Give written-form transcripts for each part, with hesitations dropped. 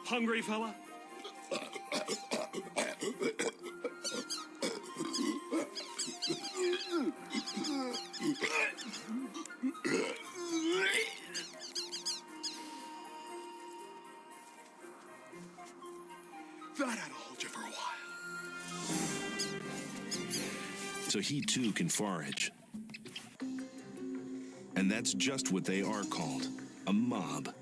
Hungry, fella? That ought to hold you for a while. So he too can forage. And that's just what they are called, a mob.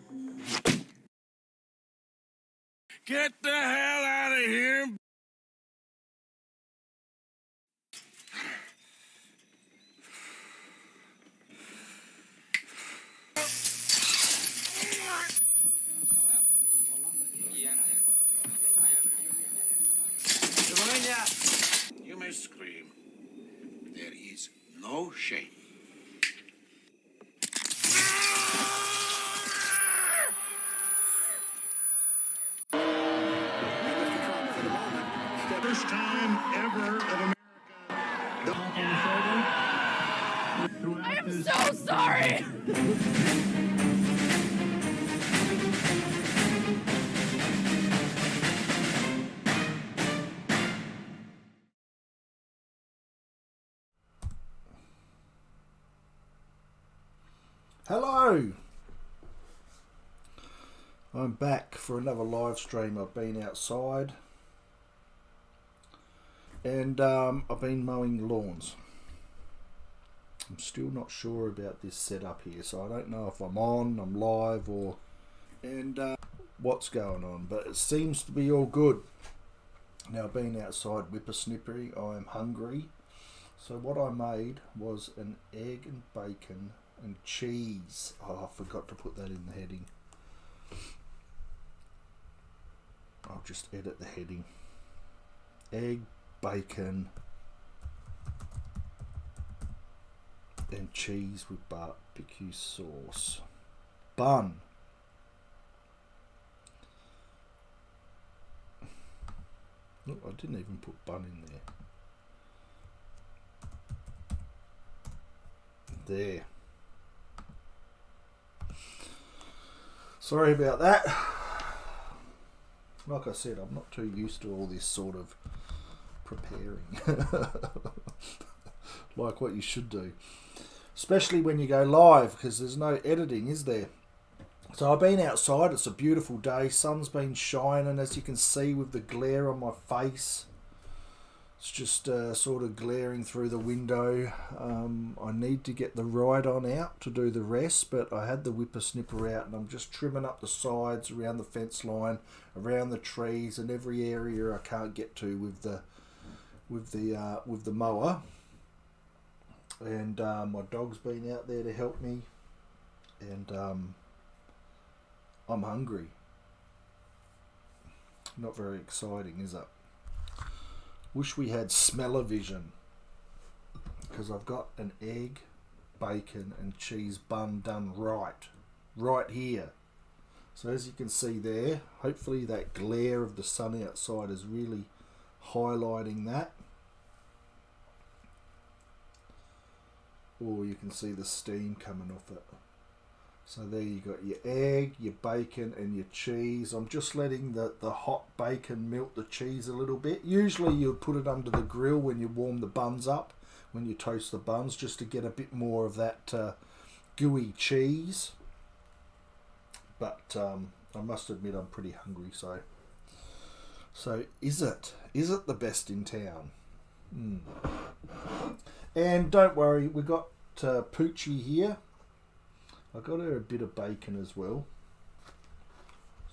Get the hell out of here! You may scream. There is no shame. First time ever of America. I am so sorry! Hello! I'm back for another live stream. I've been outside and I've been mowing lawns. I'm still not sure about this setup here, so I don't know if I'm live or what's going on, but it seems to be all good. Now, being outside whippersnippery, I am hungry, so what I made was an egg and bacon and cheese. Oh, I forgot to put that in the heading. I'll just edit the heading. Egg, bacon and cheese with BBQ sauce. Bun. Look, I didn't even put bun in there. There. Sorry about that. Like I said, I'm not too used to all this sort of preparing. Like what you should do. Especially when you go live, because there's no editing, is there? So I've been outside. It's a beautiful day. Sun's been shining, as you can see with the glare on my face. It's just sort of glaring through the window. I need to get the ride-on out to do the rest, but I had the whippersnipper out and I'm just trimming up the sides around the fence line, around the trees, and every area I can't get to with the mower. And my dog's been out there to help me, and I'm hungry. Not very exciting, is it? Wish we had smell-o-vision, because I've got an egg, bacon and cheese bun done right here. So as you can see there, hopefully that glare of the sun outside is really highlighting that. Or you can see the steam coming off it. So there you got your egg, your bacon and your cheese. I'm just letting the hot bacon melt the cheese a little bit. Usually you'll put it under the grill when you warm the buns up, when you toast the buns, just to get a bit more of that gooey cheese. But I must admit I'm pretty hungry, so is it the best in town? And don't worry, we got Poochie here. I got her a bit of bacon as well,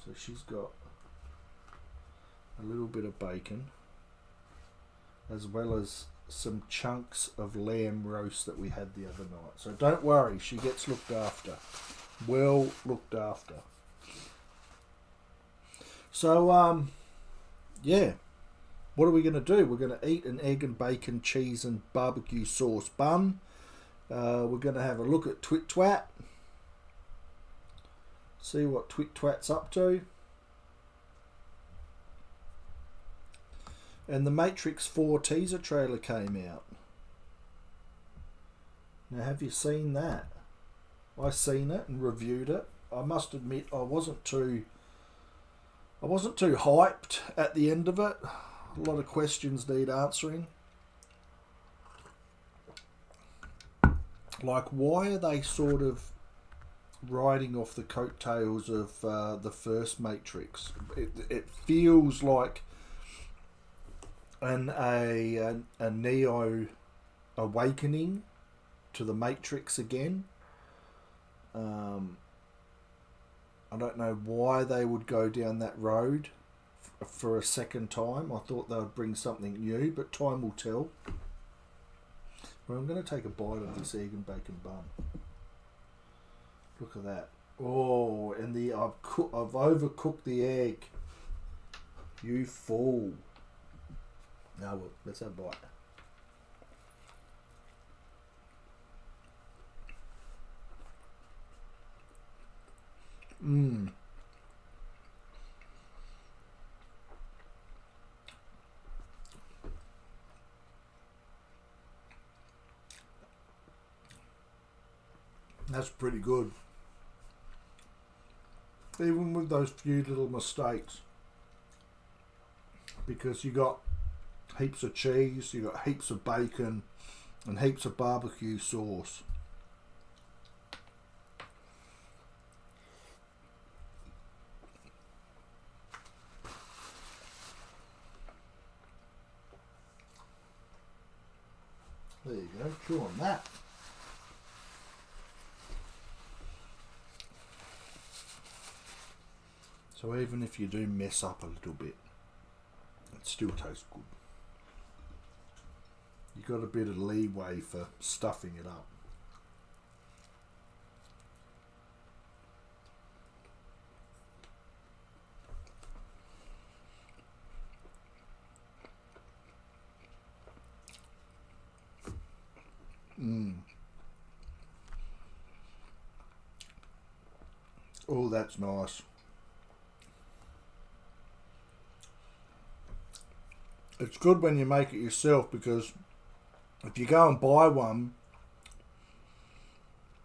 so she's got a little bit of bacon, as well as some chunks of lamb roast that we had the other night. So don't worry, she gets looked after, well looked after. So yeah, what are we going to do? We're going to eat an egg and bacon, cheese and barbecue sauce bun. We're going to have a look at Twit Twat. See what Twit Twat's up to. And the Matrix 4 teaser trailer came out. Now, have you seen that? I seen it and reviewed it. I must admit I wasn't too I wasn't too hyped at the end of it. A lot of questions need answering. Like, why are they sort of riding off the coattails of the first Matrix? It feels like a Neo awakening to the Matrix again. I don't know why they would go down that road for a second time. I thought they would bring something new, but time will tell. Well, I'm going to take a bite of this egg and bacon bun. Look at that. Oh, and I've overcooked the egg. You fool. Now, well, let's have a bite. Mmm. That's pretty good. Even with those few little mistakes. Because you got heaps of cheese, you got heaps of bacon, and heaps of barbecue sauce. There you go, chew on that. So even if you do mess up a little bit, it still tastes good. You got a bit of leeway for stuffing it up. Oh, that's nice. It's good when you make it yourself, because if you go and buy one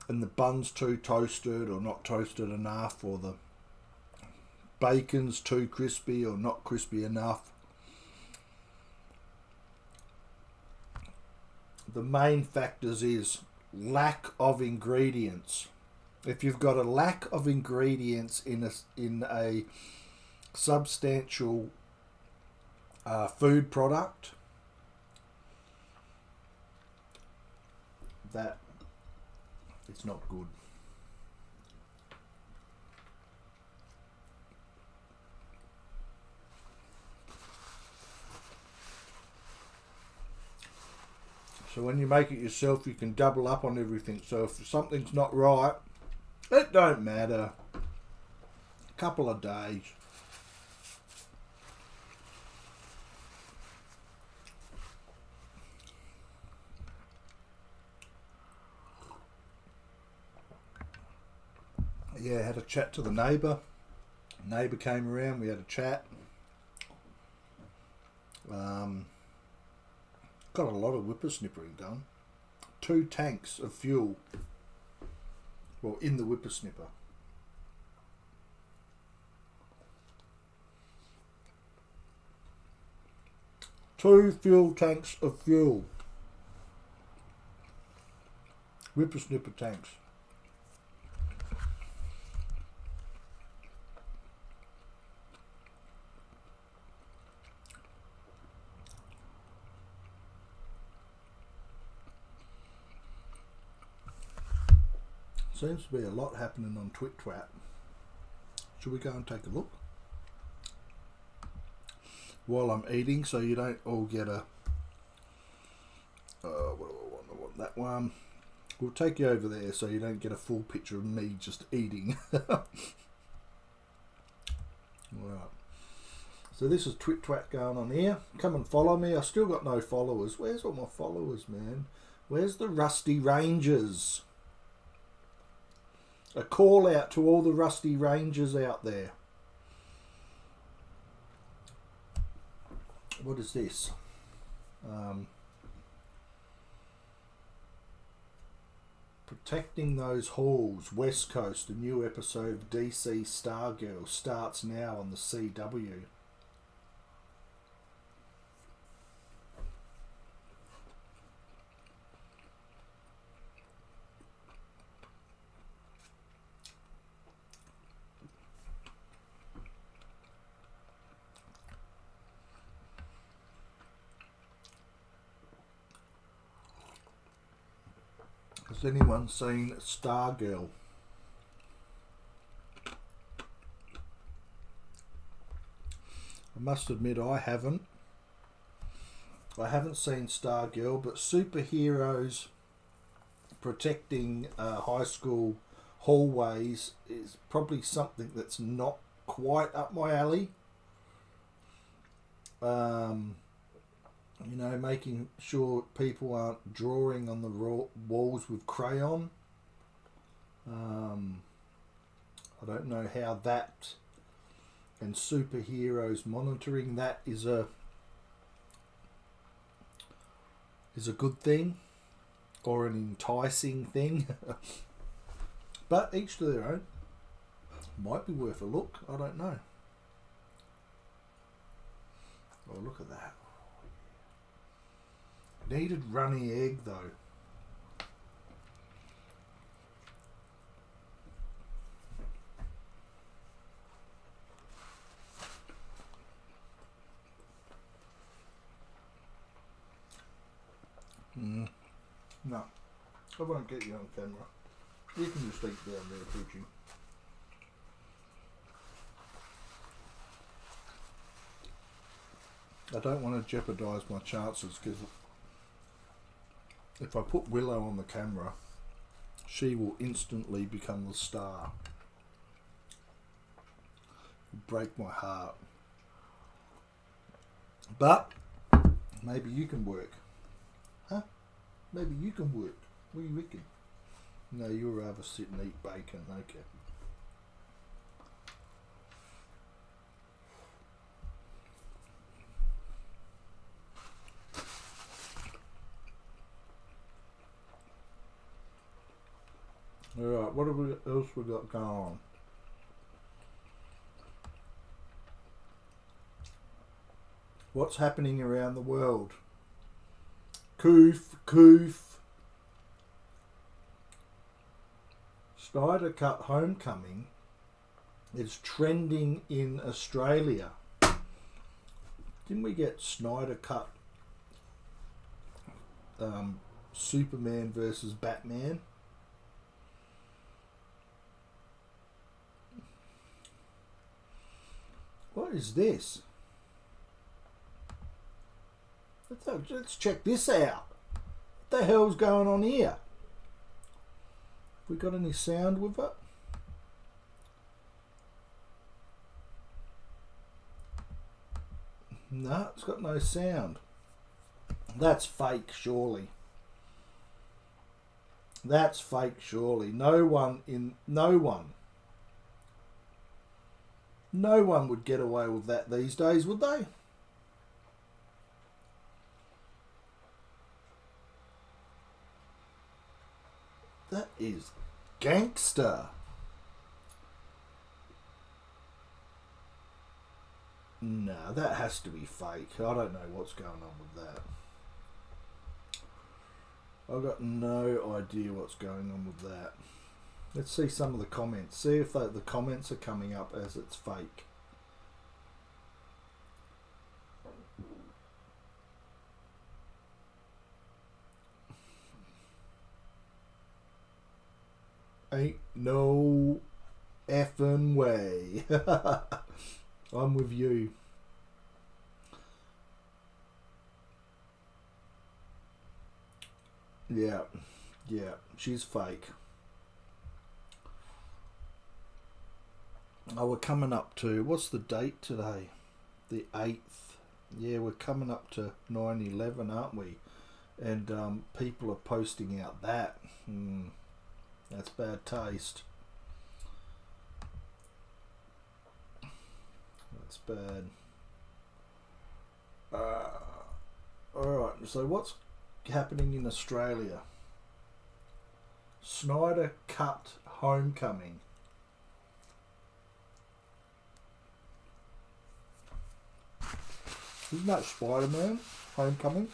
and the bun's too toasted or not toasted enough, or the bacon's too crispy or not crispy enough, the main factors is lack of ingredients. If you've got a lack of ingredients in a substantial food product, that it's not good. So when you make it yourself, you can double up on everything. So if something's not right, it don't matter. A couple of days. Yeah, had a chat to the neighbour. Neighbour came around, we had a chat. Got a lot of whippersnippering done. 2 tanks of fuel. Well, in the whippersnipper. Two fuel tanks of fuel. Whippersnipper tanks. Seems to be a lot happening on TwitTwat. Should we go and take a look? While I'm eating, so you don't all get a... what do I want? I want that one. We'll take you over there so you don't get a full picture of me just eating. Right. So this is TwitTwat going on here. Come and follow me. I still got no followers. Where's all my followers, man? Where's the Rusty Rangers? A call out to all the Rusty Rangers out there. What is this? Protecting those halls, West Coast. A new episode of DC Stargirl starts now on the CW. Has anyone seen Stargirl? I must admit I haven't. I haven't seen Stargirl, but superheroes protecting high school hallways is probably something that's not quite up my alley. You know, making sure people aren't drawing on the walls with crayon. I don't know how that and superheroes monitoring that is a good thing or an enticing thing. But each to their own. Might be worth a look. I don't know. Oh, look at that. Needed runny egg though. No, I won't get you on camera. You can just eat down there, Poochie. I don't want to jeopardise my chances because if I put Willow on the camera, she will instantly become the star. It'll break my heart. But maybe you can work. Huh? Maybe you can work. What do you reckon? No, you'd rather sit and eat bacon. Okay. Alright, what else we got going on? What's happening around the world? Coof. Snyder Cut Homecoming is trending in Australia. Didn't we get Snyder Cut Superman versus Batman? What is this? Let's check this out. What the hell's going on here? We got any sound with it? No, it's got no sound. That's fake, surely. That's fake, surely. No one would get away with that these days, would they? That is gangster. No, that has to be fake. I don't know what's going on with that. I've got no idea what's going on with that. Let's see some of the comments. See if the comments are coming up as it's fake. Ain't no effing way. I'm with you. Yeah, she's fake. Oh, we're coming up to, what's the date today? The 8th. Yeah, we're coming up to 9/11, aren't we? And people are posting out that. That's bad taste. That's bad. Alright, so what's happening in Australia? Snyder Cut Homecoming. Isn't that Spider-Man? Homecoming?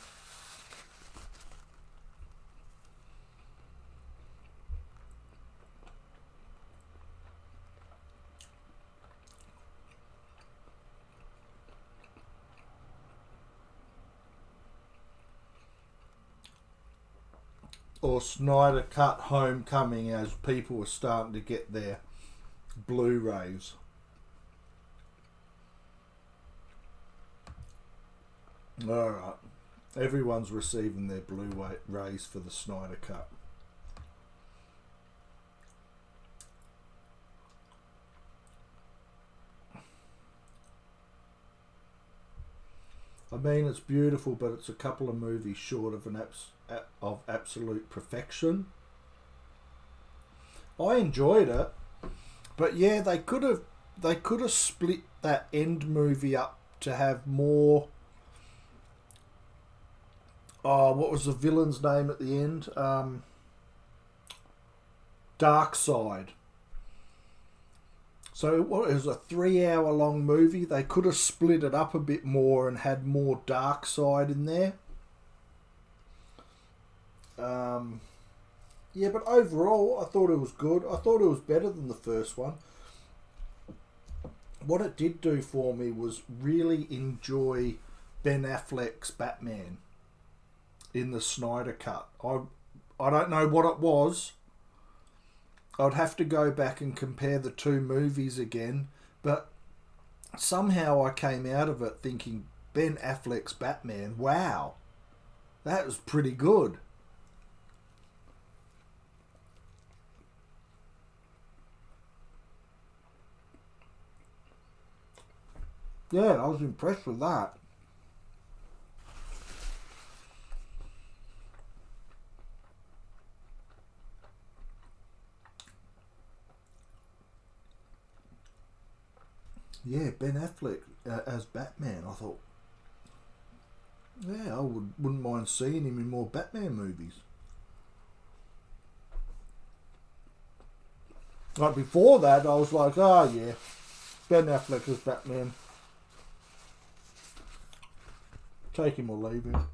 Or Snyder Cut Homecoming, as people are starting to get their Blu-rays. Alright. Everyone's receiving their Blu-rays for the Snyder Cut. I mean, it's beautiful, but it's a couple of movies short of of absolute perfection. I enjoyed it, but yeah, they could have split that end movie up to have more. Oh, what was the villain's name at the end? Darkseid. So it was a 3-hour long movie. They could have split it up a bit more and had more Darkseid in there. Yeah, but overall, I thought it was good. I thought it was better than the first one. What it did do for me was really enjoy Ben Affleck's Batman in the Snyder Cut. I don't know what it was. I'd have to go back and compare the two movies again, but somehow I came out of it thinking Ben Affleck's Batman, wow, that was pretty good. Yeah, I was impressed with that. Yeah, Ben Affleck as Batman. I thought, yeah, I wouldn't mind seeing him in more Batman movies. Like before that, I was like, oh yeah, Ben Affleck as Batman. Take him or leave him.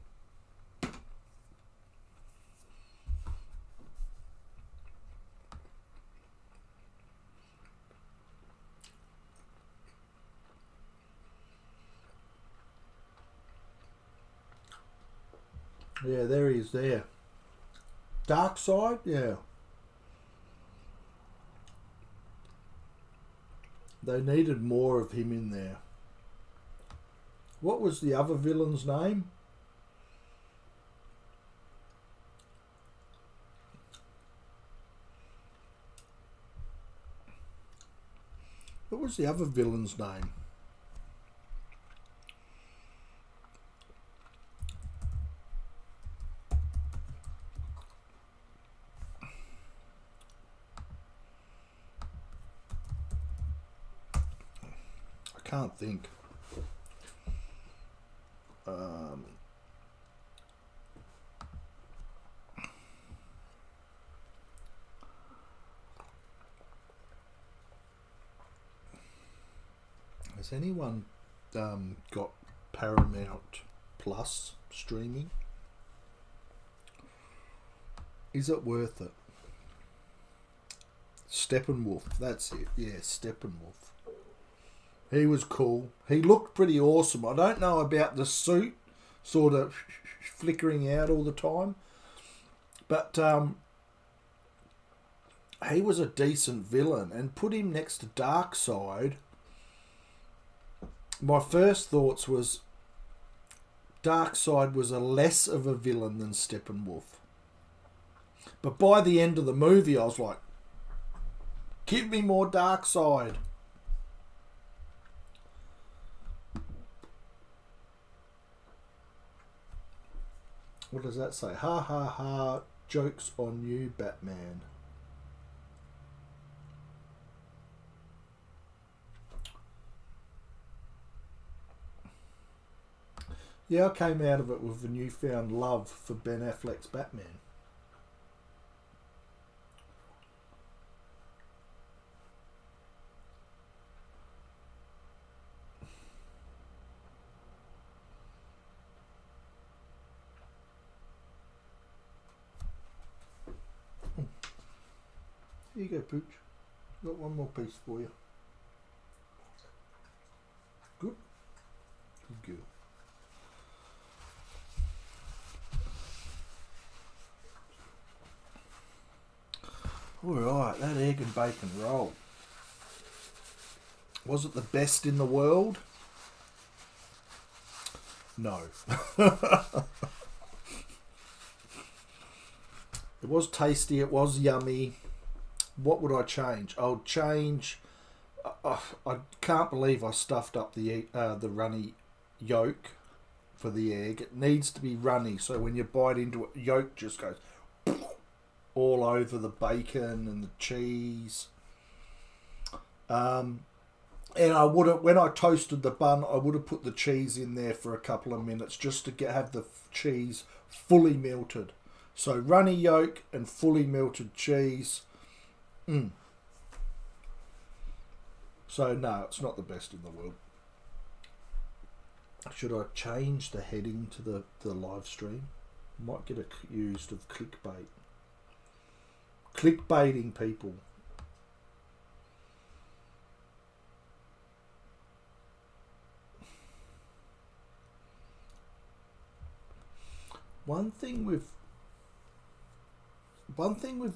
Yeah, there he is there. Darkseid, yeah. They needed more of him in there. What was the other villain's name? What was the other villain's name? I can't think. Has anyone got Paramount Plus streaming? Is it worth it? Steppenwolf, that's it. Yeah, Steppenwolf. He was cool. He looked pretty awesome. I don't know about the suit sort of flickering out all the time, but he was a decent villain, and put him next to Darkseid. My first thoughts was Darkseid was a less of a villain than Steppenwolf. But by the end of the movie, I was like, give me more Darkseid. What does that say? Ha ha ha, joke's on you, Batman. Yeah, I came out of it with a newfound love for Ben Affleck's Batman. Here you go, Pooch. Got one more piece for you. Good. Good girl. Alright, that egg and bacon roll. Was it the best in the world? No. It was tasty, it was yummy. What would I change? I would change... I can't believe I stuffed up the runny yolk for the egg. It needs to be runny, so when you bite into it, yolk just goes all over the bacon and the cheese. And I would have, when I toasted the bun, I would have put the cheese in there for a couple of minutes just to have the cheese fully melted. So runny yolk and fully melted cheese. So no, it's not the best in the world. Should I change the heading to the live stream? Might get accused of clickbait. Clickbaiting people. One thing with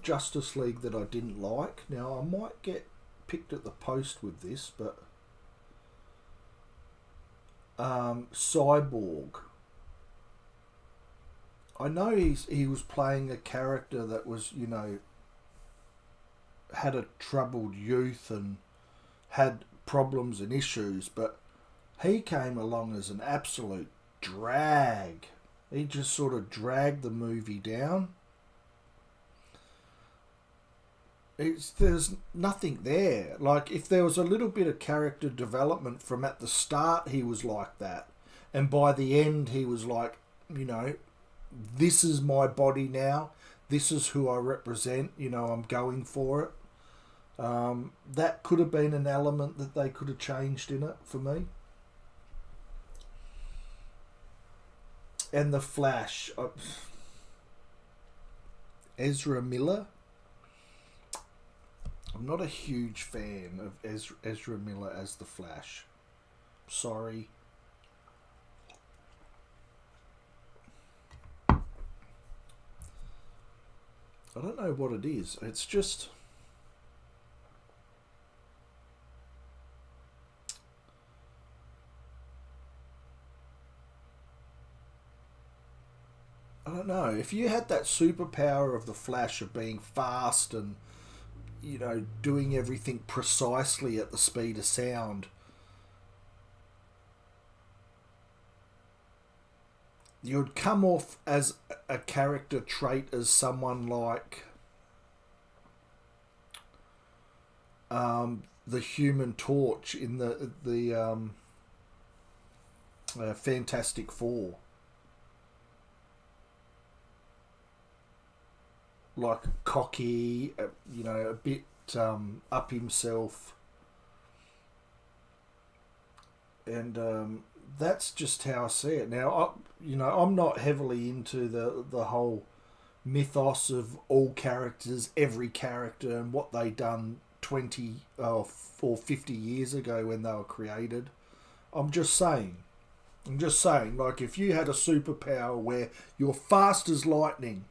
Justice League that I didn't like. Now I might get picked at the post with this, but Cyborg. I know he was playing a character that was, you know, had a troubled youth and had problems and issues, but he came along as an absolute drag. He just sort of dragged the movie down. There's nothing there. Like, if there was a little bit of character development from at the start, he was like that. And by the end, he was like, you know, this is my body now. This is who I represent. You know, I'm going for it. That could have been an element that they could have changed in it for me. And the Flash. Ezra Miller. I'm not a huge fan of Ezra Miller as the Flash. Sorry. I don't know what it is. It's just... I don't know. If you had that superpower of the Flash of being fast and, you know, doing everything precisely at the speed of sound, you'd come off as a character trait as someone like the Human Torch in the Fantastic Four. Like cocky, you know, a bit up himself, and that's just how I see it. Now, I'm not heavily into the whole mythos of all characters, every character, and what they done 20 or 50 years ago when they were created. I'm just saying, like, if you had a superpower where you're fast as lightning,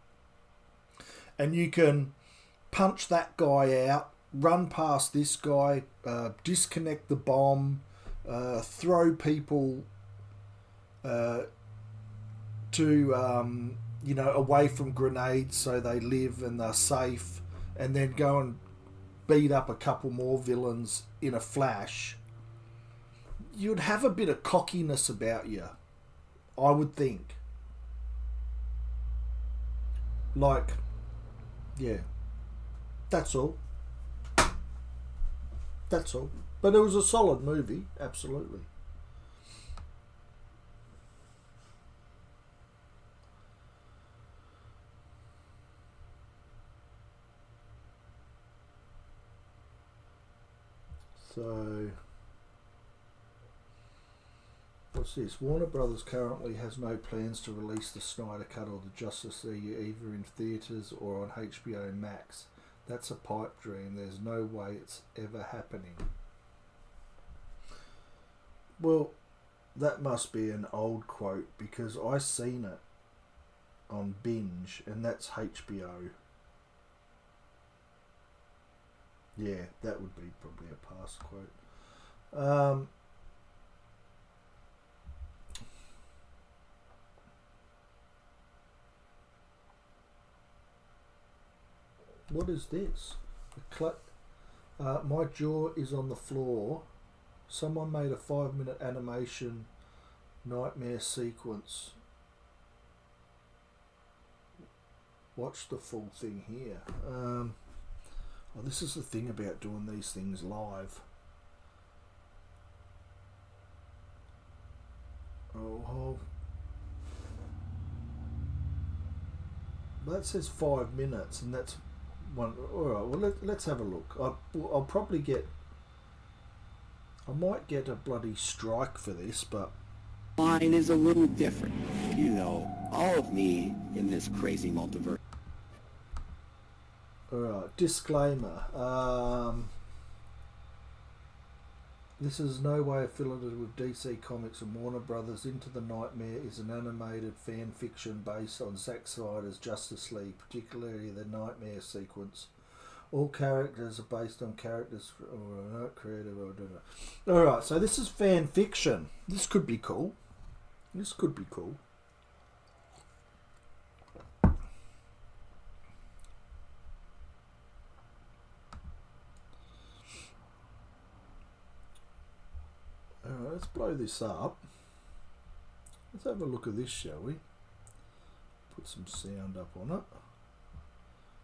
and you can punch that guy out, run past this guy, disconnect the bomb, throw people away from grenades so they live and they're safe, and then go and beat up a couple more villains in a flash, you'd have a bit of cockiness about you, I would think. Like... yeah, that's all. That's all. But it was a solid movie, absolutely. So, what's this? Warner Brothers currently has no plans to release the Snyder Cut or the Justice League either in theatres or on HBO Max. That's a pipe dream. There's no way it's ever happening. Well, that must be an old quote because I seen it on Binge, and that's HBO. Yeah, that would be probably a past quote. What is this? My jaw is on the floor. Someone made a 5-minute animation nightmare sequence. Watch the full thing here. Oh, this is the thing about doing these things live. Oh, that says 5 minutes, and that's one. All right. Well, let's have a look. I'll probably get. I might get a bloody strike for this, but Mine is a little different. You know, all of me in this crazy multiverse. alright. Disclaimer. This is no way affiliated with DC Comics and Warner Brothers. Into the Nightmare is an animated fan fiction based on Zack Snyder's Justice League, particularly the Nightmare sequence. All characters are based on characters or not creative or whatever. Alright, so this is fan fiction. This could be cool. This could be cool. Alright, let's blow this up. Let's have a look at this, shall we? Put some sound up on it.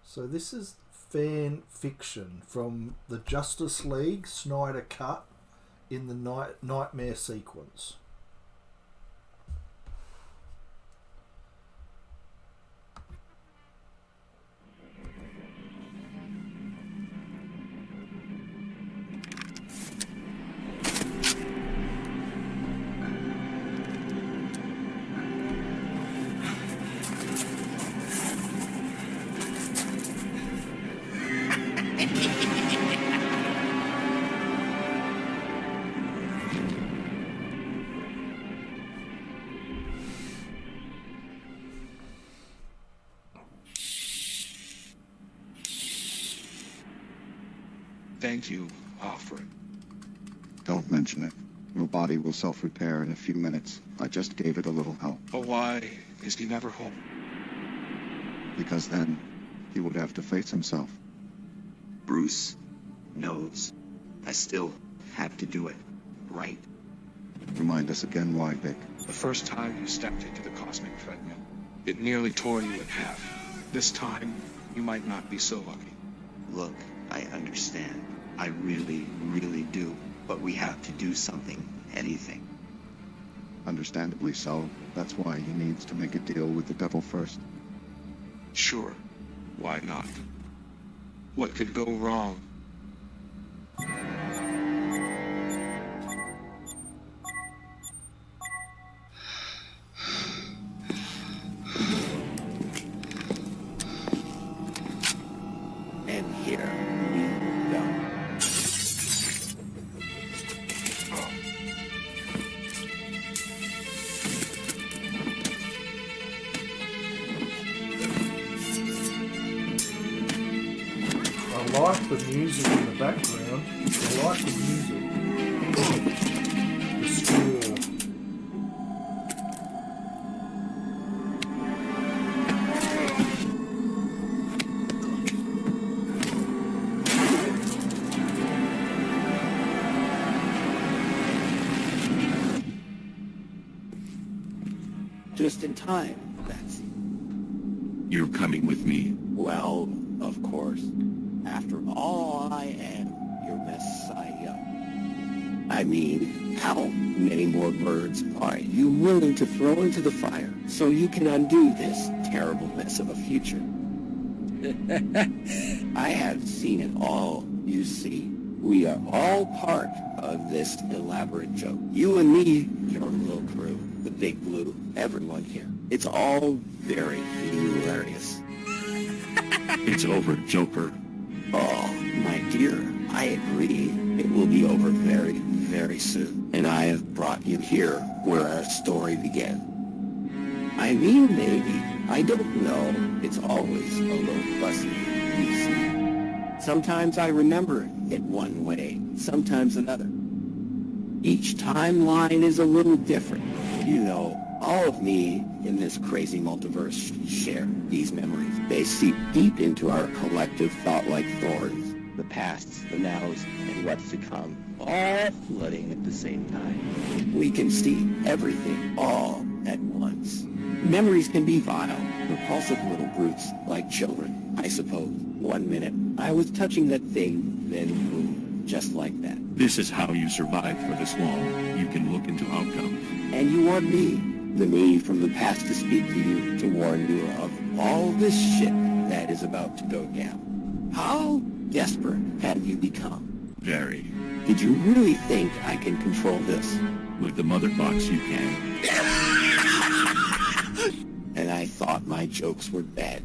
So this is fan fiction from the Justice League Snyder cut in the Nightmare sequence. Thank you, Alfred. Don't mention it. Your body will self-repair in a few minutes. I just gave it a little help. But why is he never home? Because then he would have to face himself. Bruce knows. I still have to do it right. Remind us again why, Vic. The first time you stepped into the cosmic treadmill, it nearly tore you in half. This time, you might not be so lucky. Look, I understand. I really, really do. But we have to do something. Anything. Understandably so. That's why he needs to make a deal with the devil first. Sure, why not? What could go wrong? And here we go. I like the music in the background. I like the music. The score. Just in time, that's... You're coming with me. Well, of course. After all, I am your Messiah. I mean, how many more birds are you willing to throw into the fire so you can undo this terrible mess of a future? I have seen it all, you see. We are all part of this elaborate joke. You and me, your little crew, the Big Blue, everyone here. It's all very hilarious. It's over, Joker. dear, I agree. It will be over very, very soon. And I have brought you here where our story began. I mean, maybe. I don't know. It's always a little fussy, you see. Sometimes I remember it one way, sometimes another. Each timeline is a little different. You know, all of me in this crazy multiverse share these memories. They seep deep into our collective thought like thorns. The pasts, the nows, and what's to come, all flooding at the same time. We can see everything all at once. Memories can be vile, repulsive little brutes, like children, I suppose. 1 minute, I was touching that thing, then boom, just like that. This is how you survived for this long. You can look into outcomes. And you want me, the me from the past, to speak to you, to warn you of all this shit that is about to go down. How desperate have you become? Very. Did you really think I can control this? With the mother box, you can. And I thought my jokes were bad.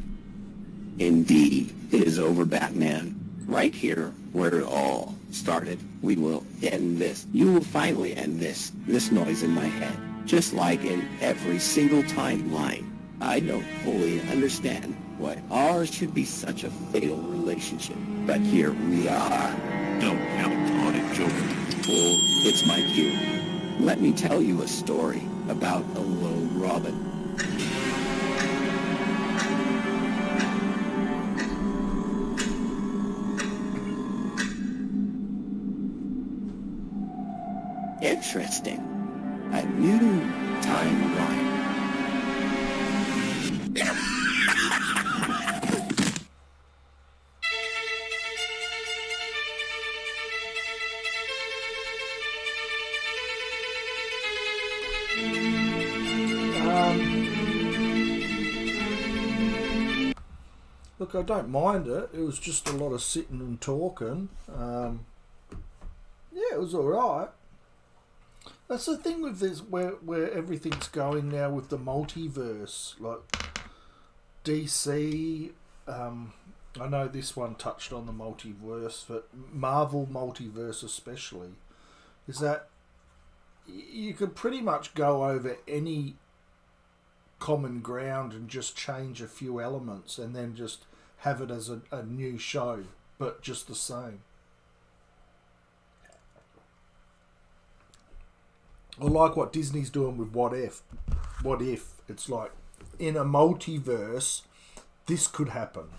Indeed, it is over, Batman. Right here, where it all started. We will end this. You will finally end this noise in my head. Just like in every single timeline. I don't fully understand why ours should be such a fatal relationship. But here we are. Don't count on it, Joker. Well, it's my cue. Let me tell you a story about a low robin. Interesting. A new timeline. Look, I don't mind it. It was just a lot of sitting and talking. Yeah, it was alright. That's the thing with this, where everything's going now with the multiverse. Like, DC, I know this one touched on the multiverse, but Marvel multiverse especially, is that you could pretty much go over any common ground and just change a few elements and then just have it as a new show, but just the same. Or like what Disney's doing with What If. What If? It's like, in a multiverse, this could happen.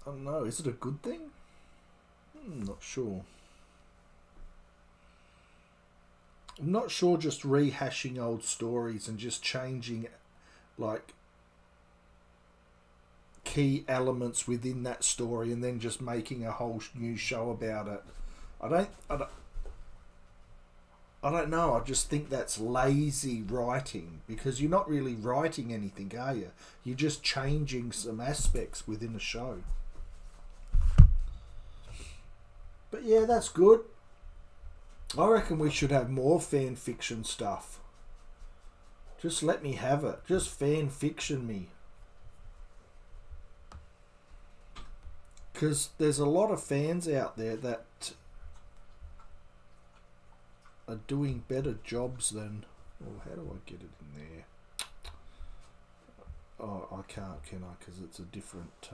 I don't know, is it a good thing? I'm not sure. I'm not sure just rehashing old stories and just changing, like, key elements within that story and then just making a whole new show about it. I don't know. I just think that's lazy writing, because you're not really writing anything, are you? You're just changing some aspects within a show. But yeah, that's good. I reckon we should have more fan fiction stuff. Just let me have it. Just fan fiction me. Because there's a lot of fans out there that are doing better jobs than... Well, how do I get it in there? Oh, I can't, can I? Because it's a different...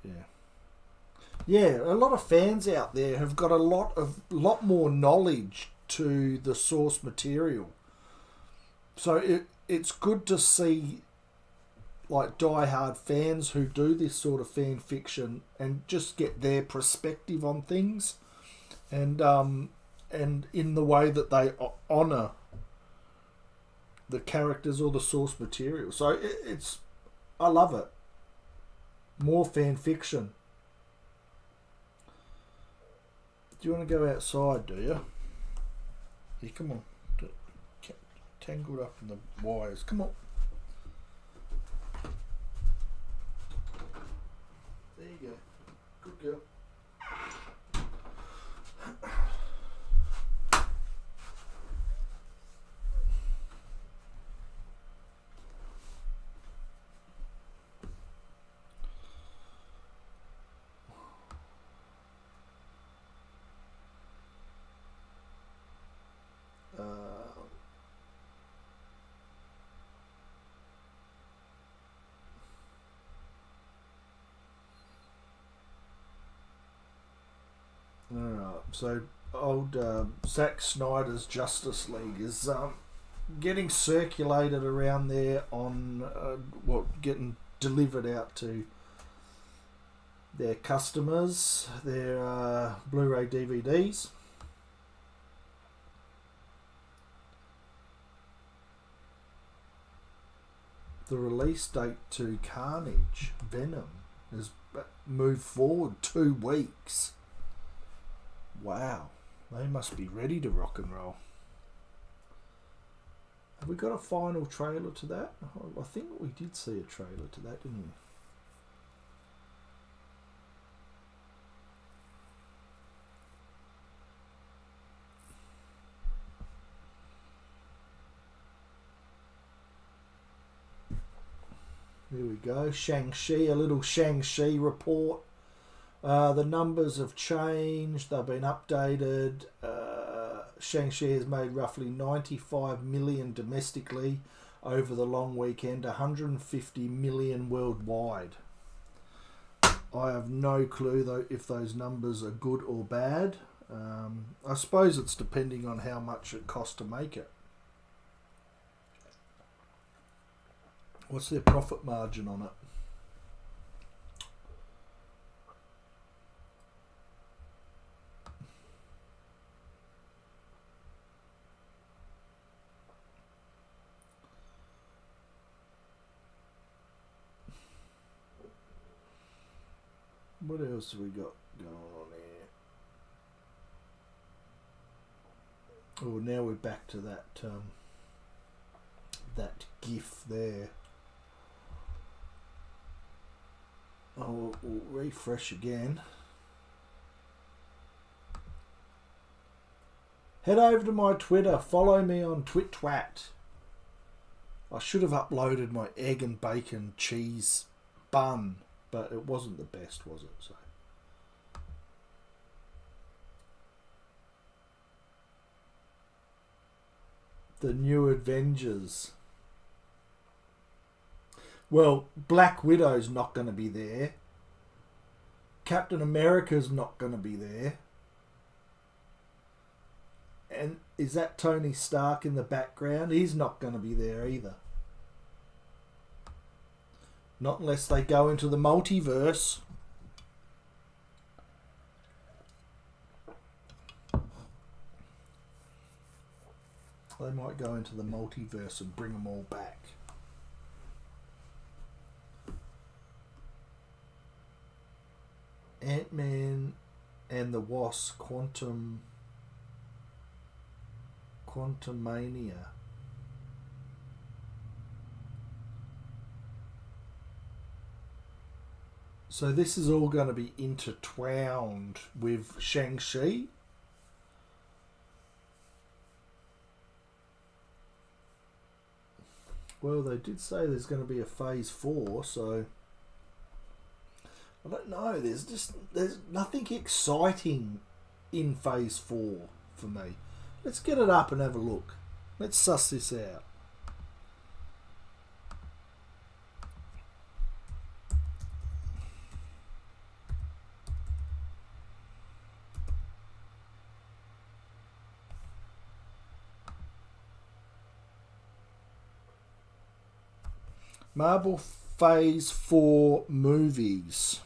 yeah. Yeah, a lot of fans out there have got a lot more knowledge to the source material. So it's good to see, like, die-hard fans who do this sort of fan fiction and just get their perspective on things, and in the way that they honour the characters or the source material. So I love it. More fan fiction. Do you want to go outside, do you? Yeah, come on. Tangled up in the wires. Come on. There you go. Good girl. Alright, so old Zack Snyder's Justice League is getting circulated around there on getting delivered out to their customers, their Blu-ray DVDs. The release date to Carnage, Venom, has moved forward 2 weeks. Wow, they must be ready to rock and roll. Have we got a final trailer to that? I think we did see a trailer to that, didn't we? Here we go. Shang-Chi, a little Shang-Chi report. The numbers have changed. They've been updated. Shang-Chi has made roughly 95 million domestically over the long weekend, 150 million worldwide. I have no clue though if those numbers are good or bad. I suppose it's depending on how much it costs to make it. What's their profit margin on it? What else have we got going on here? Oh, now we're back to that that GIF there. Oh, we'll refresh again. Head over to my Twitter. Follow me on TwitTwat. I should have uploaded my egg and bacon cheese bun, but it wasn't the best, was it? So the new Avengers. Well, Black Widow's not going to be there. Captain America's not going to be there. And is that Tony Stark in the background? He's not going to be there either. Not unless they go into the multiverse. They might go into the multiverse and bring them all back. Ant-Man and the Wasp, Quantumania. So this is all going to be intertwined with Shang-Chi. Well, they did say there's going to be a phase 4, so I don't know. There's nothing exciting in phase 4 for me. Let's get it up and have a look. Let's suss this out. Marvel Phase 4 movies.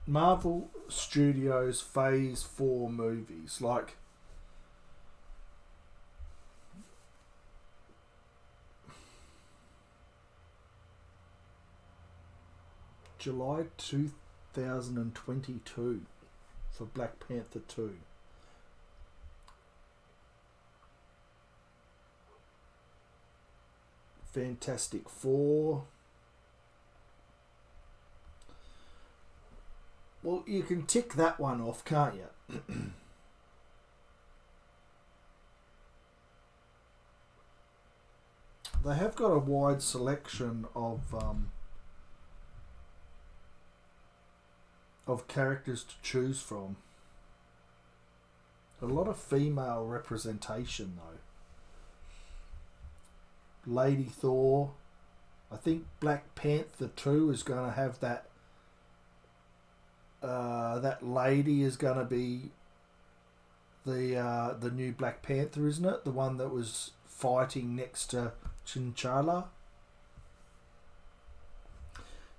Marvel Studios Phase 4 movies, like July 2022 for Black Panther 2. Fantastic Four. Well, you can tick that one off, can't you? They have got a wide selection of characters to choose from. A lot of female representation, though. Lady Thor. I think Black Panther 2 is going to have that. That lady is going to be the new Black Panther, isn't it? The one that was fighting next to T'Challa.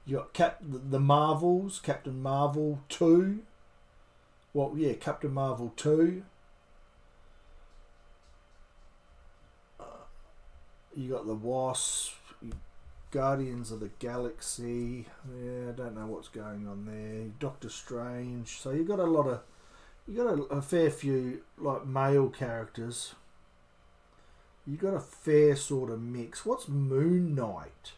You got the Marvels, Captain Marvel 2. Well, yeah, Captain Marvel 2. You got the Wasp, Guardians of the Galaxy. Yeah, I don't know what's going on there. Doctor Strange. So you got a fair few like male characters. You got a fair sort of mix. What's Moon Knight?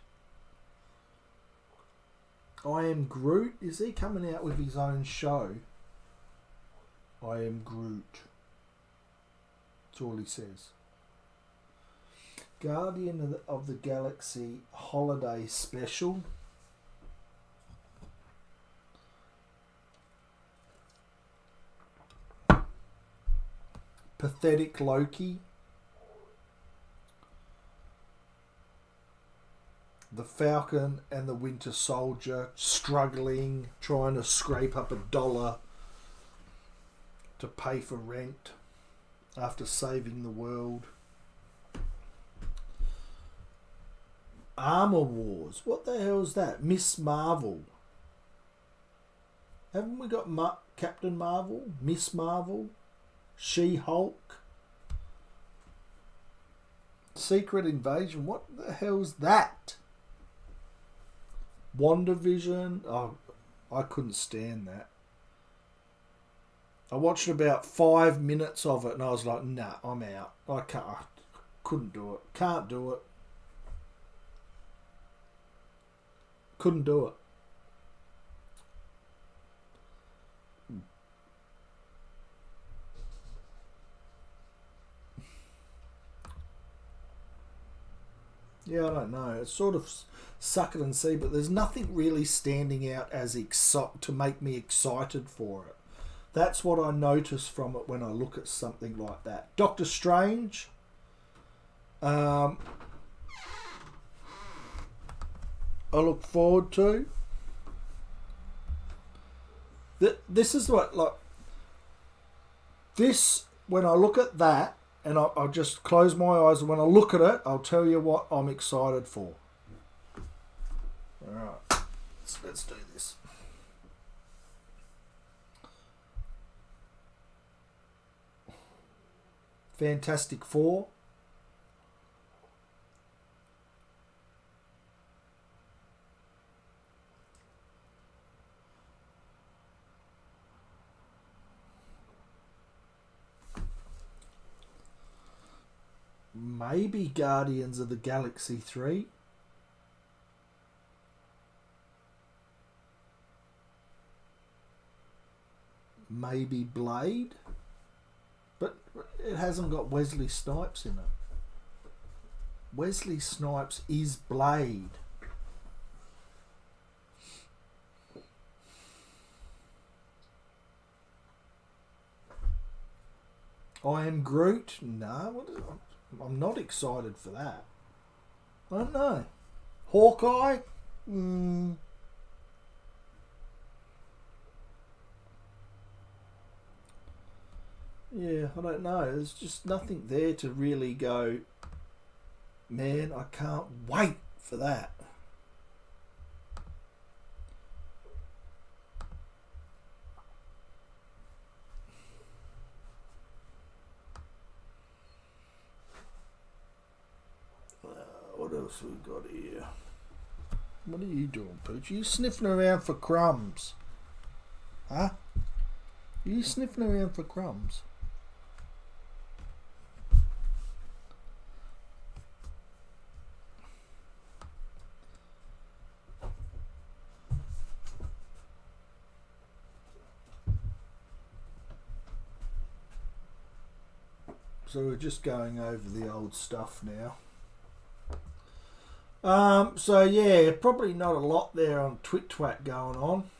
I Am Groot. Is he coming out with his own show? I Am Groot. That's all he says. Guardian of the Galaxy Holiday Special. Pathetic Loki. The Falcon and the Winter Soldier struggling, trying to scrape up $1 to pay for rent after saving the world. Armor Wars. What the hell is that? Miss Marvel. Haven't we got Captain Marvel? Miss Marvel? She-Hulk? Secret Invasion? What the hell's that? WandaVision? Oh, I couldn't stand that. I watched about 5 minutes of it and I was like, nah, I'm out. I couldn't do it. Can't do it. Couldn't do it. Yeah, I don't know. It's sort of suck it and see, but there's nothing really standing out as to make me excited for it. That's what I notice from it when I look at something like that. Doctor Strange. I look forward to. This is what, like, this, when I look at that, and I'll just close my eyes, and when I look at it, I'll tell you what I'm excited for. Alright, let's do this. Fantastic Four. Maybe Guardians of the Galaxy 3. Maybe Blade. But it hasn't got Wesley Snipes in it. Wesley Snipes is Blade. I Am Groot? No, I'm not excited for that. I don't know. Hawkeye? Yeah, I don't know. There's just nothing there to really go, man, I can't wait for that. What else we got here? What are you doing, Pooch? Are you sniffing around for crumbs? Huh? Are you sniffing around for crumbs? So we're just going over the old stuff now. So yeah, probably not a lot there on Twit Twat going on.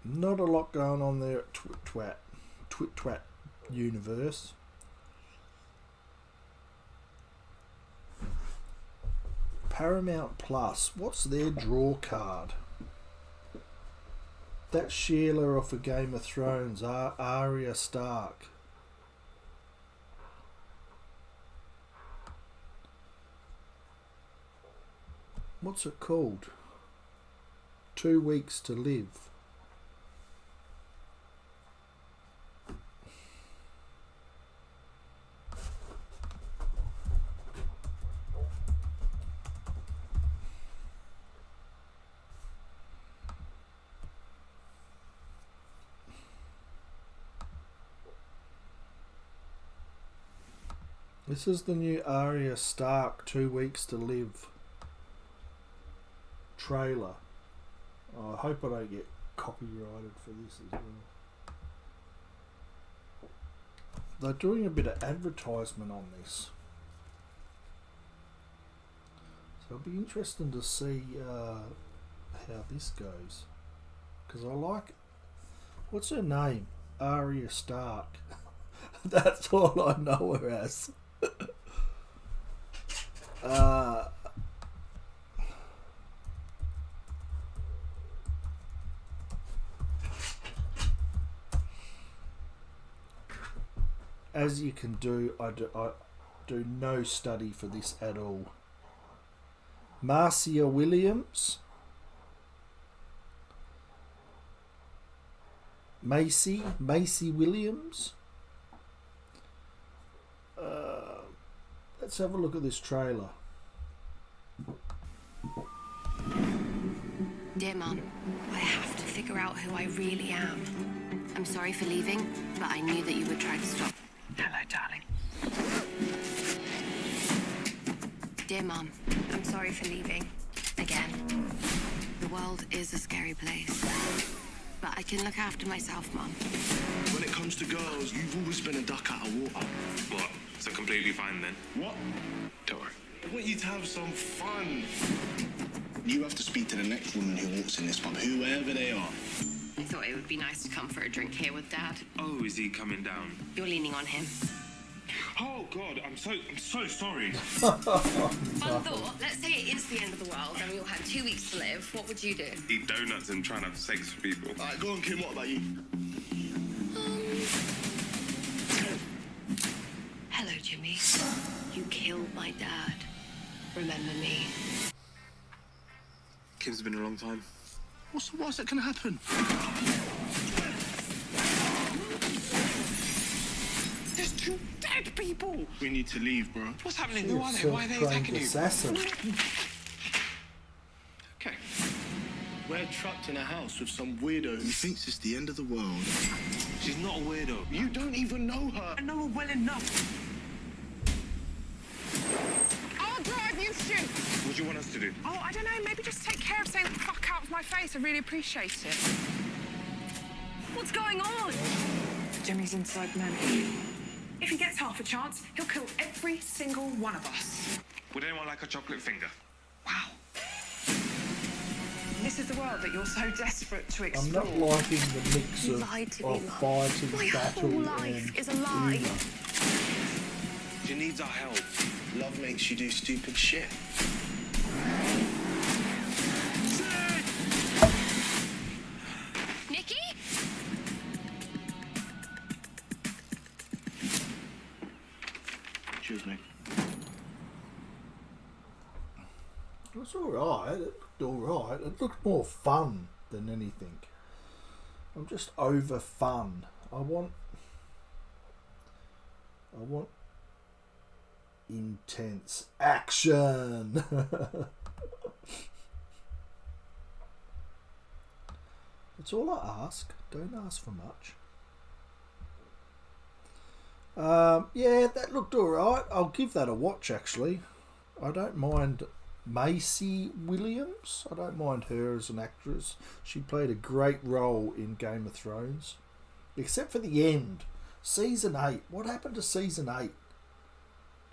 Not a lot going on there at Twit Twat universe. Paramount Plus, what's their draw card? That's Sheila off of Game of Thrones, Arya Stark. What's it called? 2 Weeks to Live. This is the new Arya Stark 2 Weeks to Live trailer. Oh, I hope I don't get copyrighted for this as well. They're doing a bit of advertisement on this. So it'll be interesting to see how this goes. Because I like... What's her name? Arya Stark. That's all I know her as. As you can do, I do no study for this at all. Marcia Williams, Macy Williams. Let's have a look at this trailer. Dear Mum, I have to figure out who I really am. I'm sorry for leaving, but I knew that you would try to stop. Hello, darling. Dear Mum, I'm sorry for leaving. Again. The world is a scary place. But I can look after myself, Mum. When it comes to girls, you've always been a duck out of water. What? So completely fine then? What? Don't worry. I want you to have some fun. You have to speak to the next woman who walks in this pub, whoever they are. I thought it would be nice to come for a drink here with Dad. Oh, is he coming down? You're leaning on him. Oh God, I'm so sorry. Fun thought. Let's say it is the end of the world and we all had 2 weeks to live. What would you do? Eat donuts and try and have sex with people. All right, go on, Kim. What about you? Hello, Jimmy. You killed my dad. Remember me. Kim's been a long time. What's that gonna happen? There's 2 dead people. We need to leave, bro. What's happening? Who are they? Why are they attacking you? Assassin. Okay. We're trapped in a house with some weirdo He thinks it's the end of the world. She's not a weirdo. You don't even know her. I know her well enough. I'll drive you shit. What do you want us to do? Oh, I don't know. Maybe just take care of saying the fuck out of my face. I really appreciate it. What's going on? Jimmy's inside man. If he gets half a chance, he'll kill every single one of us. Would anyone like a chocolate finger? Wow. This is the world that you're so desperate to I'm explore. not liking the mix You of lied to me, Mum. fighting, My battle, whole life and is a lie. humour. She needs our help. Love makes you do stupid shit. Nikki? Excuse me. It's alright. It looked alright. It looked more fun than anything. I'm just over fun. I want intense action. That's all I ask. Don't ask for much. Yeah, that looked alright. I'll give that a watch actually. I don't mind Macy Williams. I don't mind her as an actress. She played a great role in Game of Thrones. Except for the end. Season 8. What happened to Season 8?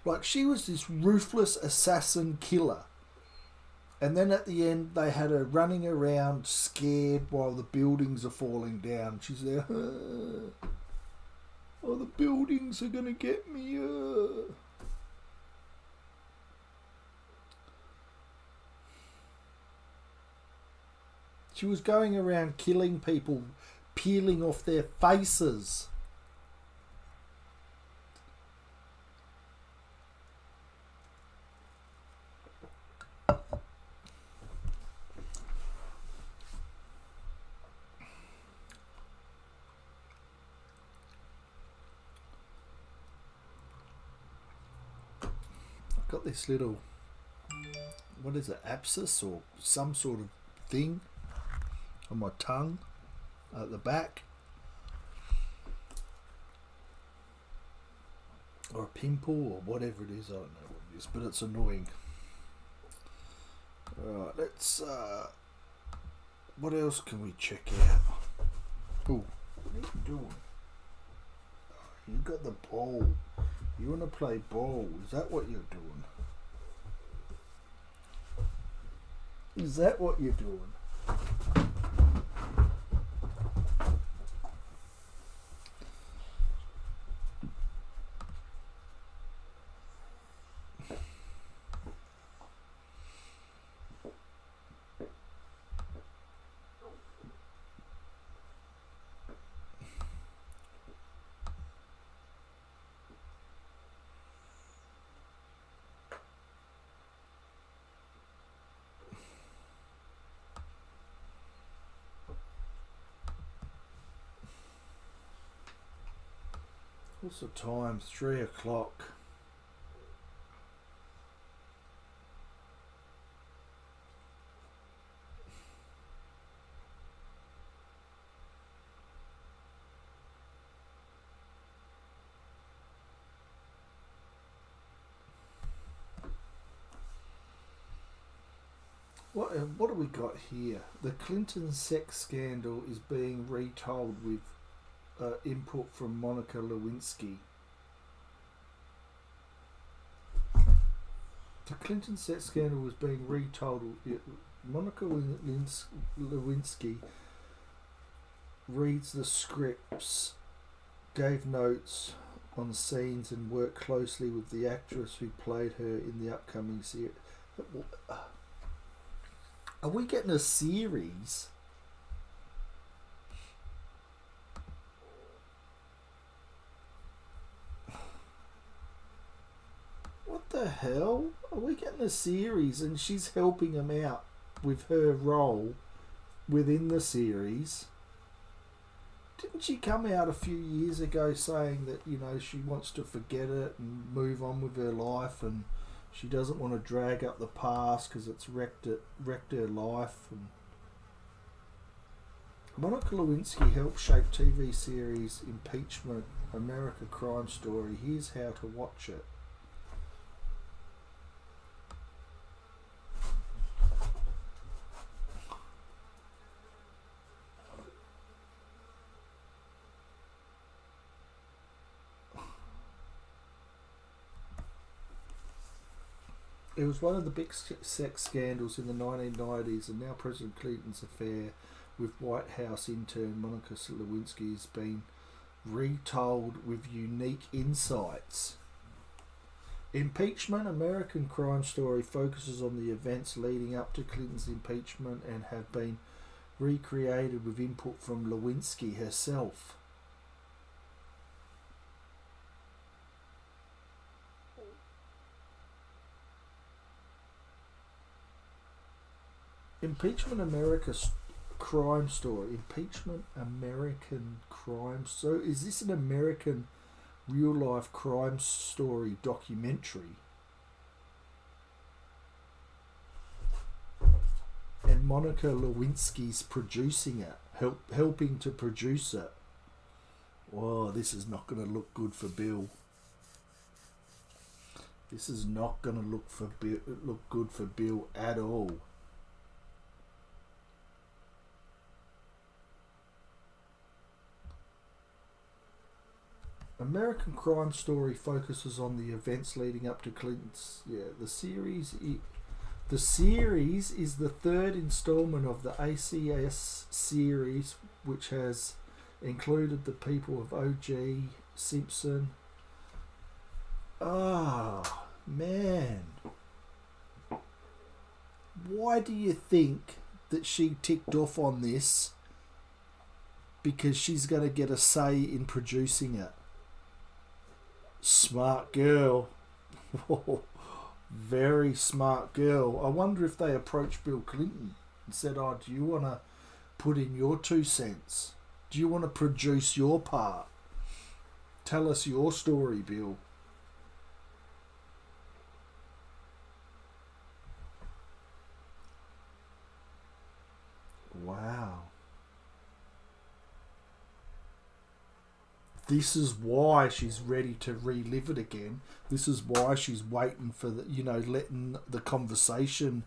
Like, she was this ruthless assassin killer. And then at the end, they had her running around scared while the buildings are falling down. She's there. Oh, the buildings are going to get me. She was going around killing people, peeling off their faces. I've got this little, what is it, abscess or some sort of thing on my tongue at the back, or a pimple or whatever it is. I don't know what it is, but it's annoying. Alright, let's what else can we check out? Oh, what are you doing? Oh, you got the ball. You want to play ball? Is that what you're doing? Is that what you're doing? What's the time? 3 o'clock. What do we got here? The Clinton sex scandal is being retold with input from Monica Lewinsky. The Clinton sex scandal was being retold. Monica Lewinsky reads the scripts, gave notes on scenes, and worked closely with the actress who played her in the upcoming series. Are we getting a series? What the hell? Are we getting a series and she's helping him out with her role within the series? Didn't she come out a few years ago saying that, you know, she wants to forget it and move on with her life, and she doesn't want to drag up the past because it's wrecked her life? And Monica Lewinsky helped shape TV series Impeachment, American Crime Story. Here's how to watch it. It was one of the big sex scandals in the 1990s, and now President Clinton's affair with White House intern Monica Lewinsky has been retold with unique insights. Impeachment, American Crime Story focuses on the events leading up to Clinton's impeachment and have been recreated with input from Lewinsky herself. Impeachment Crime Story. Impeachment American Crime. So is this an American real life crime story documentary? And Monica Lewinsky's producing it, helping to produce it. Whoa, this is not going to look good for Bill. This is not going to look good for Bill at all. American Crime Story focuses on the events leading up to Clinton's. The series is the third installment of the ACS series, which has included the people of O.J. Simpson. Ah, man. Why do you think that she ticked off on this? Because she's going to get a say in producing it. Smart girl. Very smart girl. I wonder if they approached Bill Clinton and said, oh, do you want to put in your 2 cents? Do you want to produce your part? Tell us your story, Bill. Wow. This is why she's ready to relive it again. This is why she's waiting for the, letting the conversation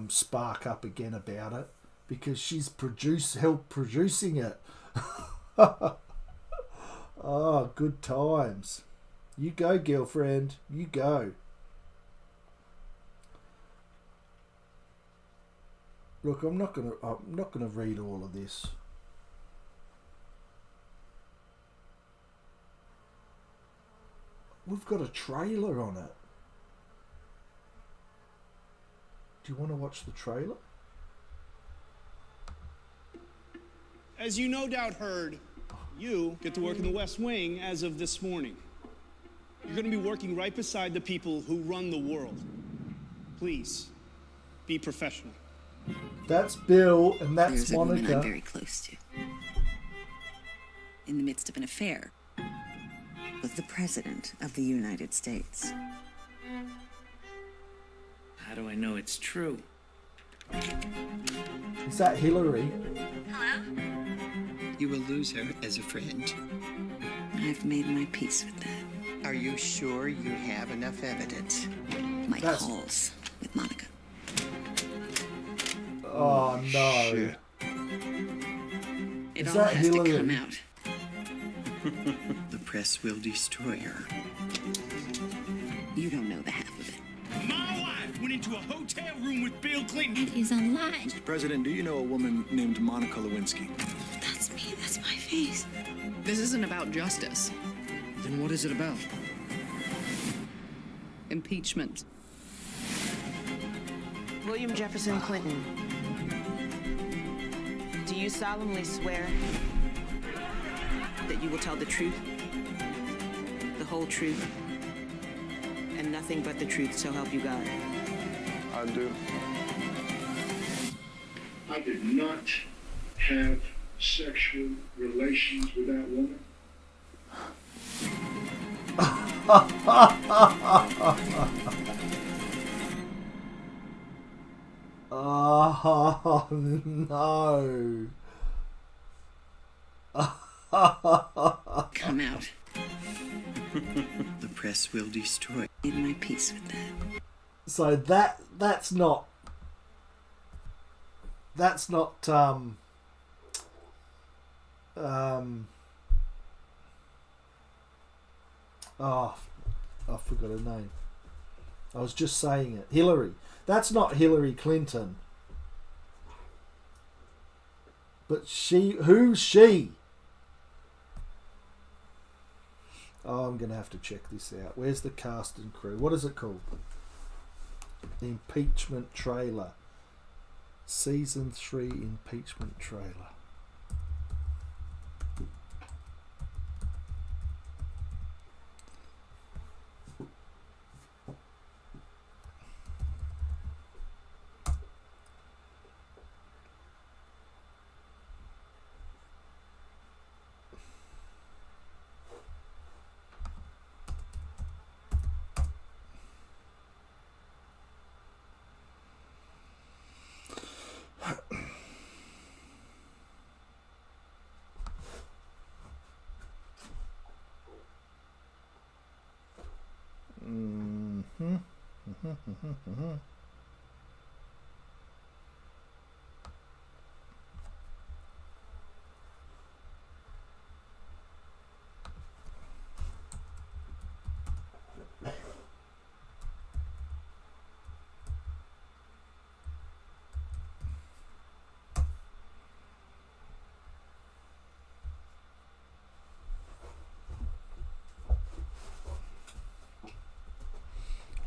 spark up again about it, because she's helped producing it. Oh, good times. You go, girlfriend. You go. Look, I'm not gonna read all of this. We've got a trailer on it. Do you want to watch the trailer? As you no doubt heard, you get to work in the West Wing as of this morning. You're going to be working right beside the people who run the world. Please, be professional. That's Bill, and that's There's Monica. A woman I'm very close to. In the midst of an affair with the President of the United States. How do I know it's true? Is that Hillary? Hello? You will lose her as a friend. I've made my peace with that. Are you sure you have enough evidence? My calls with Monica. Oh no. Shit. It Is all that has Hillary? to come out. The press will destroy her. You don't know the half of it. My wife went into a hotel room with Bill Clinton. That is a lie. Mr. President, do you know a woman named Monica Lewinsky? That's me. That's my face. This isn't about justice. Then what is it about? Impeachment. William Jefferson Clinton, do you solemnly swear that you will tell the truth, the whole truth, and nothing but the truth, so help you God? I do. I did not have sexual relations with that woman. Oh no. Come out. The press will destroy. Made my peace with that. So that's not oh, I forgot her name. I was just saying it. Hillary. That's not Hillary Clinton. But who's she? Oh, I'm going to have to check this out. Where's the cast and crew? What is it called? The Impeachment Trailer. Season 3 Impeachment Trailer.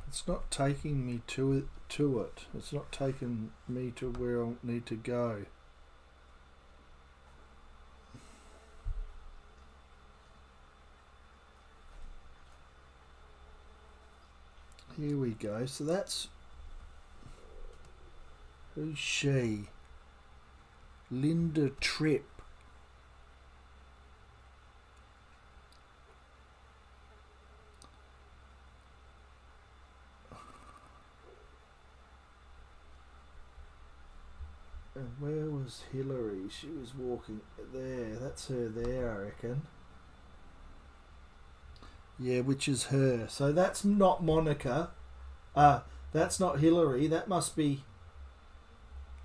It's not taking me to it. It's not taking me to where I need to go. Here we go. So that's... Who's she? Linda Tripp. And where was Hillary? She was walking there. That's her there, I reckon. Yeah, which is her. So that's not Monica. That's not Hillary. That must be...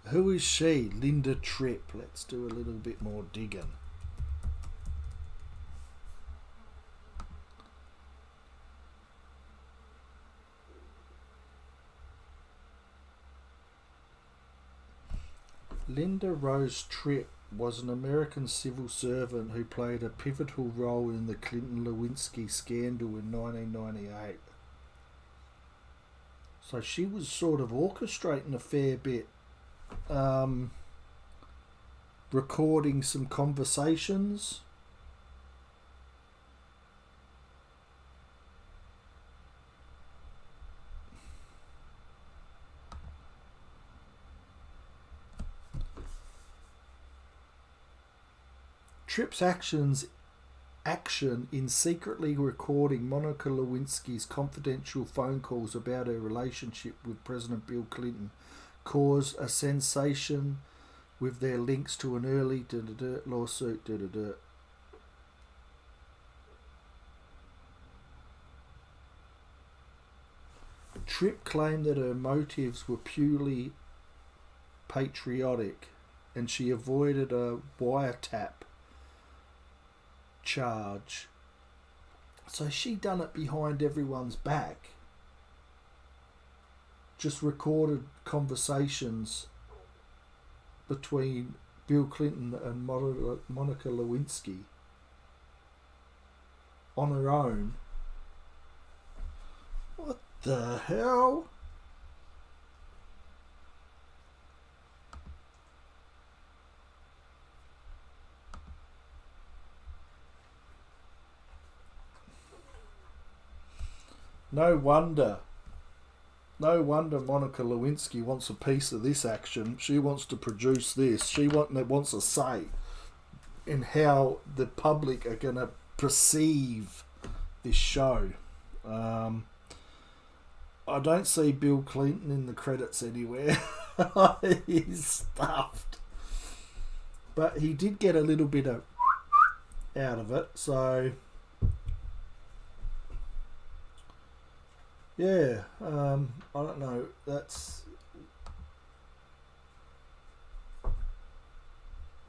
Who is she? Linda Tripp. Let's do a little bit more digging. Linda Rose Tripp was an American civil servant who played a pivotal role in the Clinton-Lewinsky scandal in 1998. So she was sort of orchestrating a fair bit, recording some conversations. Tripp's action in secretly recording Monica Lewinsky's confidential phone calls about her relationship with President Bill Clinton caused a sensation with their links to an early lawsuit. Tripp claimed that her motives were purely patriotic and she avoided a wiretap charge. So she done it behind everyone's back. Just recorded conversations between Bill Clinton and Monica Lewinsky on her own. What the hell? No wonder Monica Lewinsky wants a piece of this action. She wants to produce this. She wants a say in how the public are going to perceive this show. I don't see Bill Clinton in the credits anywhere. He's stuffed. But he did get a little bit of out of it, so... Yeah, I don't know. That's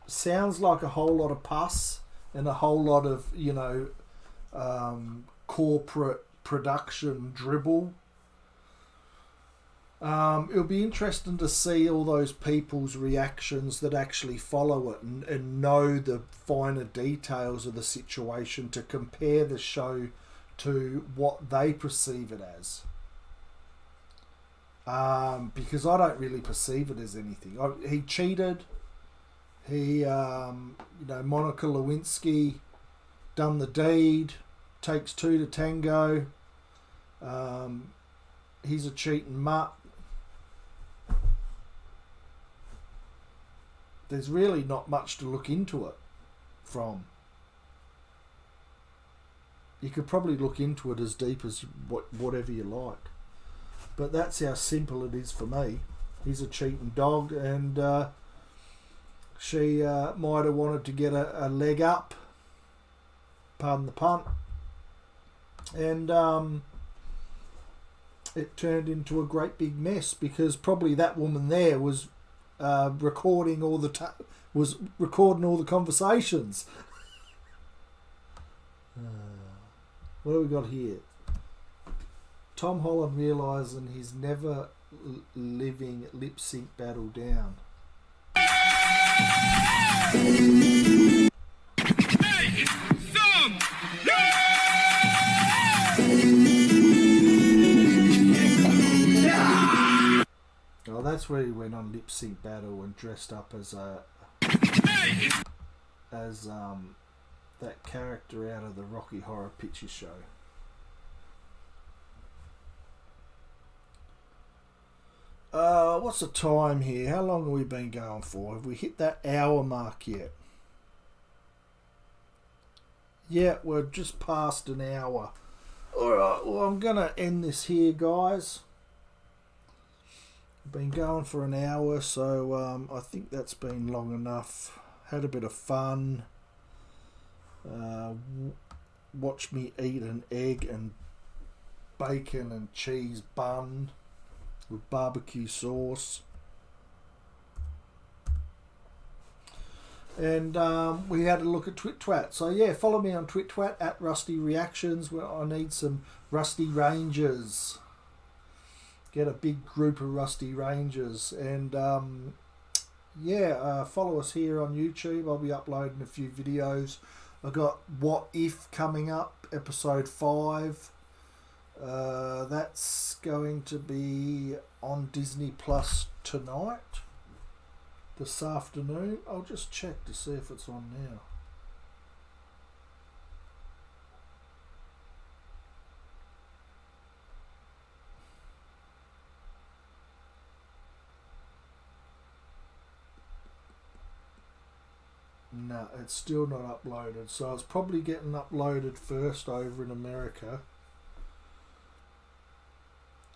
sounds like a whole lot of pus and a whole lot of, corporate production dribble. It'll be interesting to see all those people's reactions that actually follow it and know the finer details of the situation to compare the show to what they perceive it as, because I don't really perceive it as anything. He cheated. He, Monica Lewinsky done the deed. Takes two to tango. He's a cheating mutt. There's really not much to look into it from. You could probably look into it as deep as whatever you like. But that's how simple it is for me. He's a cheating dog, and she might have wanted to get a leg up. Pardon the pun. And it turned into a great big mess, because probably that woman there was recording all the conversations. What do we got here? Tom Holland realising he's never living lip sync battle down. Oh, that's where he went on lip sync battle and dressed up as that character out of the Rocky Horror Picture Show. What's the time here? How long have we been going for? Have we hit that hour mark yet? Yeah, we're just past an hour. Alright, well, I'm going to end this here, guys. Been going for an hour, so I think that's been long enough. Had a bit of fun. Watch me eat an egg and bacon and cheese bun with barbecue sauce. And we had a look at TwitTwat. So yeah, follow me on TwitTwat at Rusty Reactions, where I need some Rusty Rangers. Get a big group of Rusty Rangers. And follow us here on YouTube. I'll be uploading a few videos. I got What If coming up, episode 5. That's going to be on Disney Plus tonight, this afternoon. I'll just check to see if it's on now. No, it's still not uploaded, so it's probably getting uploaded first over in America,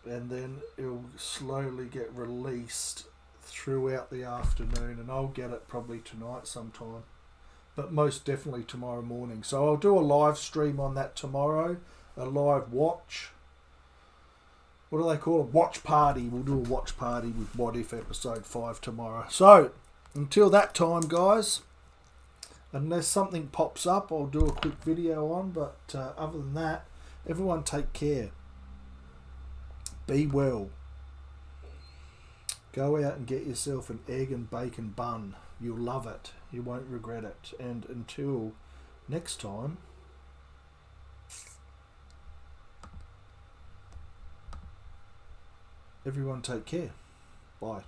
and then it'll slowly get released throughout the afternoon, and I'll get it probably tonight sometime, but most definitely tomorrow morning. So I'll do a live stream on that tomorrow, a live watch. What do they call it? Watch party. We'll do a watch party with What If episode 5 tomorrow. So until that time, guys, unless something pops up, I'll do a quick video on, but other than that, everyone take care. Be well. Go out and get yourself an egg and bacon bun. You'll love it. You won't regret it. And until next time, everyone take care. Bye.